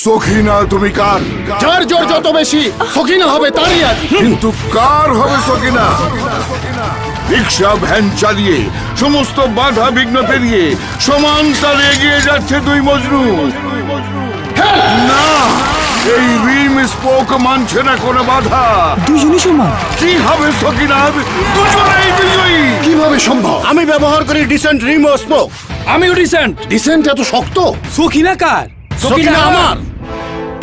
সখিনা তুমি কার? যার জোর যত বেশি সখিনা হবে তারই আজ। কিন্তু কার হবে সখিনা? রিক্সা ভ্যান চালিয়ে সমস্ত বাধা বিঘ্ন পেরিয়ে সমান তালে এগিয়ে যাচ্ছে দুই মজনু। না, এই রিম স্পোক মানছে না কোনো বাধা। দুজনই সমান। কি হবে সখিনার? দুজনেই বিজয়ী। কিভাবে সম্ভব? আমি ব্যবহার করি ডিসেন্ট রিমো স্পোক। আমিও ডিসেন্ট। ডিসেন্ট এত শক্ত? সখিনা কার? সখিনা আমার।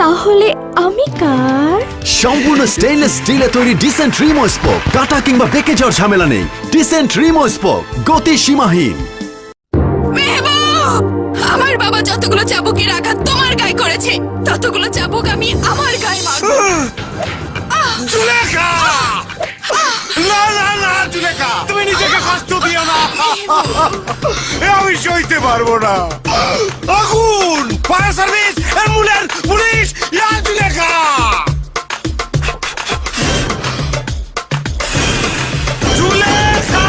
তাহলে আমি কার? সম্পূর্ণ স্টেইনলেস স্টিলে তৈরি ডিসেন্ট রিমো স্পোক, কাটা কিংবা বেঁকে যাওয়ার ঝামেলা নেই। ডিসেন্ট রিমো স্পোক, গতি সীমাহীন। আমার বাবা যতগুলো চাবুকের আঘাত তোমার গায়ে করেছে, ততগুলো চাবুক আমি আমার গায়ে মারবো। জুলেখা! না না না জুলেখা, তুমি নিজেকে কষ্ট দিও না। এ আমি সইতে পারবো না। আগুন! Fire service, ambulance, police! Yeah Zulekha! Zulekha!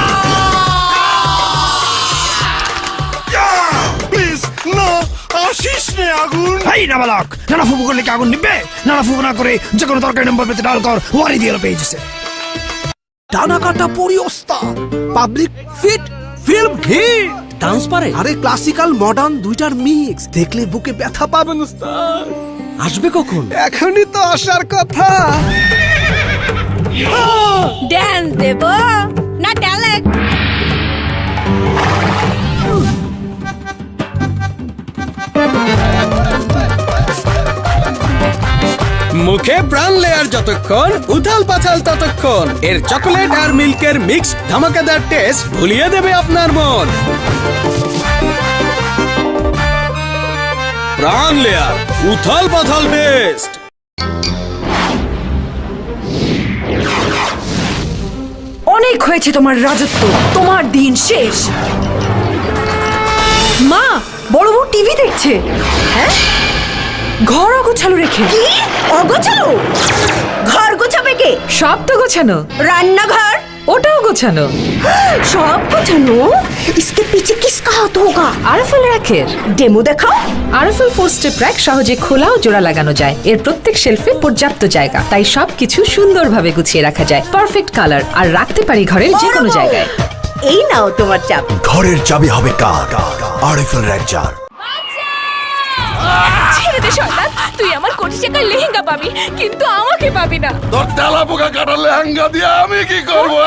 Please না, আসিস নে আগুন। এই নাবালক, নানা ফুফু করলে কি আগুন নিবে? নানা ফুফু না করে যে কোনো তরকারি নম্বর পেতে ডাল কর, ওয়ারি দিয়ে পেয়েছে। টানা কাটা পরি ওস্তাদ, public fit, film hit, dance পারে। আরে ক্লাসিক্যাল মডার্ন দুইটার মিক্স, দেখলে বুকে ব্যথা পাবেন ওস্তাদ। আসবে কখন? এখনই তো আসার কথা। ড্যান্স দেব না ট্যালেন্ট? মুখে প্রাণ লেয়ার যতক্ষণ, উথাল পাথাল ততক্ষণ। এর চকোলেট আর মিল্কের মিক্স ধামাকাদার টেস্ট ভুলিয়ে দেবে আপনার মন। প্রাণ লেয়ার, উথাল পাথাল বেস্ট। অনেক হয়েছে তোমার রাজত্ব, তোমার দিন শেষ। মা, বড় বউ টিভি দেখছে। হ্যাঁ, ঘর অগোছালো রেখে। কি অগোছালো? ঘর গোছাবে কে? সব তো গোছানো। রান্নাঘর ওটাও গোছানো। সব গোছানো? इसके पीछे किसका हाथ होगा? আরএফএল র‍্যাকের ডেমো দেখাও। আরএফএল 4 স্টেপ র‍্যাক সহজে খোলা ও জোড়া লাগানো যায়। এর প্রত্যেক শেলফে পর্যাপ্ত জায়গা, তাই সবকিছু সুন্দরভাবে গুছিয়ে রাখা যায়। পারফেক্ট কালার, আর রাখতে পারি ঘরের যে কোনো জায়গায়। এই নাও তোমার চাবি। ঘরের চাবি হবে কার? আরএফএল র্যাকজার। ছেড়ে দে শয়তান, তুই আমার কোটি টাকার লেহেঙ্গা পাবি, কিন্তু আমাকে পাবি না। তোর তেলা পোকা কাটার লেহেঙ্গা দিয়ে আমি কি করবো?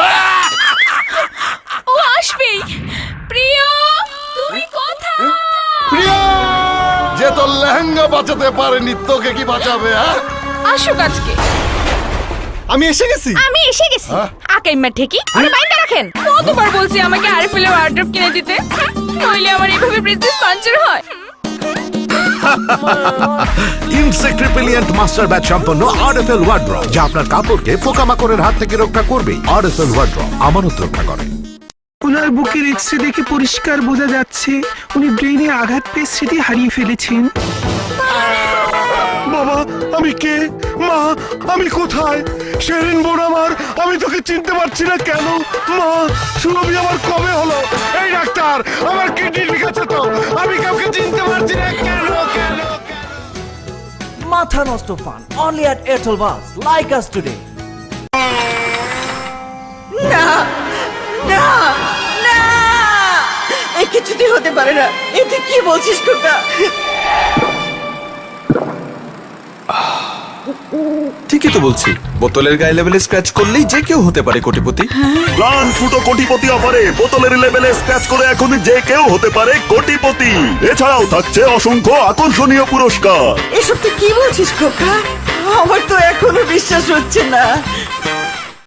ও আসবেই। প্রিয়, তুই কোথায়? প্রিয়া! যে তোর লেহেঙ্গা বাঁচাতে পারেনি, তোকে কি বাঁচাবে? হ্যাঁ, আসুক আজকে। আমি এসে গেছি। আমি এসে গেছি। আকাইম্মা ঠিকই আরে বাইন্দা রাখেন। কতবার বলছি আমাকে আরএফএল এর ওয়ার্ড্রপ কিনে দিতে, নইলে আমার এইভাবে প্রেসিডেন্ট পাঞ্চার হয়। ইনসেক্ট রিপেলিয়েন্ট মাস্টার ব্যাচ সম্পন্ন আরএফএল ওয়ার্ড্রপ, যা আপনার কাপড়কে পোকামাকড়ের হাত থেকে রক্ষা করবে। আরএফএল ওয়ার্ড্রপ আমানত রক্ষা করে। ওনার বুকের এক্সরে দেখে পরিষ্কার বোঝা যাচ্ছে উনি ব্রেইনে আঘাত পেয়ে স্মৃতি হারিয়ে ফেলেছেন। বাবা, আমি কে? মা, আমি কোথায়? শেরিন বোন আমার, আমি তোকে চিনতে পারছি না কেন? মা, সুরভি আমার কবে হলো? এই ডাক্তার, আমার কিডনি ঠিক আছে তো? আমি কাউকে চিনতে পারছি না কেন? কেন? মাথা নষ্ট ফান, অনলি এট এয়ারটেল বাস, লাইক আস টুডে। না না না, এ কিছুতেই হতে পারে না। এতে কি বলছিস খোকা? ঠিকই তো বলছি, বোতলের গায়ে লেভেলে স্ক্র্যাচ করলেই যে কেউ হতে পারে কোটিপতি। প্রাণ ফুটো কোটিপতি অফারে বোতলের লেভেলে স্ক্র্যাচ করে এখন যে কেউ হতে পারে কোটিপতি। এছাড়াও থাকছে অসংখ্য আকর্ষণীয় পুরস্কার। এসব তুই কি বলছিস খোকা? আমার তো এখনো বিশ্বাস হচ্ছে না।